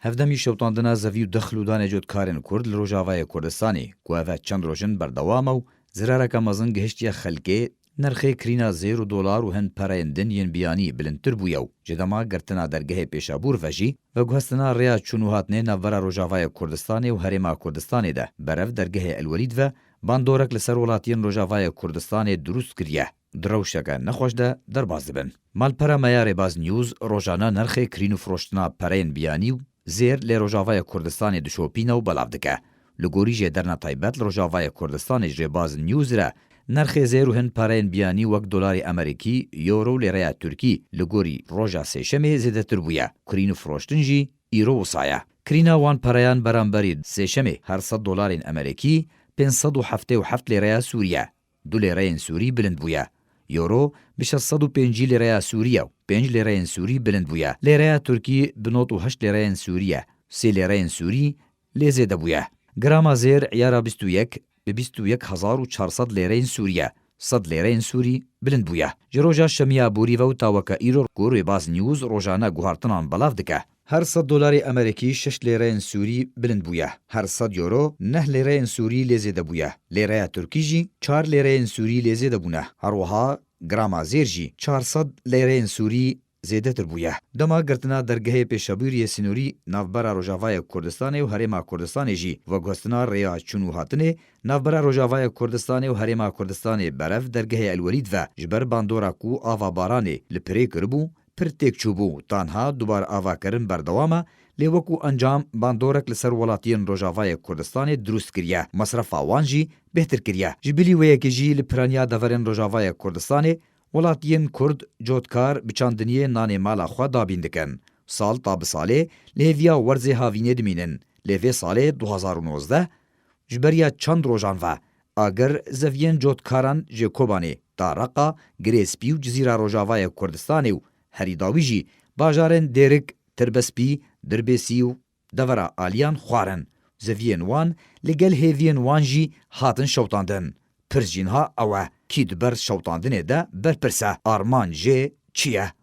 هفدمی شوتاندنا زوی دخلودان جودکارن کرد لروجاوای کردستانی کو اف چند روشن بردوام و زرارک مزن گهشتی خلکی نرخ کرینا $0 و هند پرایندن ین بیانی بلندتر بویو جدما گرتنا درگه پیشابور وجی و گوستنا ریا چونوهاتنه نوورا روجاوای کردستانی و هریما کردستانی ده برف درگه الولید و باندورک لسر ولاتین روجاوای کردستانی دروست کریه دروشگه نخوش ده در باز دبن. مالپرا میار باز نیوز روزانه نرخ کرینو فروشتنا پراین بیانی و زیر لی روجاوای کردستانی دشوپینا و بلاو دکه. لگوری جه درنا تایبت روجاوای کردستانی جه باز نیوز را نرخ زیر و هن پراین بیانی وک دلار امریکی یورو لیریا ترکی لگوری روجا سیشمه زیده تر بویا. کرینو فروشتن جی ایرو و سایه. کرینا وان پرایان برانبری سیشمه هر $100 امریکی 577 لیریا سوریه. $2 لیرین سوری بلند بویا. یورو به 605 لیره سوریه و 5 لیره سوری بلند بویا. لیره ترکی به 98 لیره سوریه. 3 لیره سوری لیزیده بویا. گرام زیر عیار 21 به 21400 لیره سوریه. 100 لیره سوری بلند بویا. جروجا شمیا بوری و تاوکا ایرو گوری باز نیوز روزانه گوهارتنان بلاف دکه. هر $100 امریکی 6 لیره سوری بلند بویا. هر 100 یورو 9 لیره سوری لیزیده بویا. لیره ترکی جی 4 لیره سوری لیزیده بونه. هر وها گرام زیر جی 400 لیره سوری زیده تر بویا. دما گرتنا درگه پیشابوری سینوری نافبرا روجاوای کردستان و هریما کردستان جی و گوستنا ریا چونو هاتنه نافبرا روجاوای کردستان و هریما کردستان برف درگه الولید و جبر باندورا کو آوا بارانه لپری کربو پر تک چوبو تانها دوبار آوا کرن بردوامه لیوکو انجام باندورک لسر ولاتین روجاوای کردستان دروست کریه مصرف آوان جی بهتر کریه جبلی ویکی جی لپرانیا دورن روجاوای کردستان ولاتین کرد جودکار بچاندنیه نان مالا خوا دابین دکن سال تا بساله لیویا ورزه هاوینه دمینن لیوی ساله 2019 جبریا چند روجان و اگر زوین جودکاران جکوبانه دارقا گریسپی و جزیره روجاوای کردستان و هریداوی جی باجارن دیرک تربسپی دربیسی و دورا آلیان خوارن زوین وان لگل هیوین وان جی هاتن شوتاندن پرجین ها اوه کی دبر شوتاندنه ده برپرسه آرمان جه چیه؟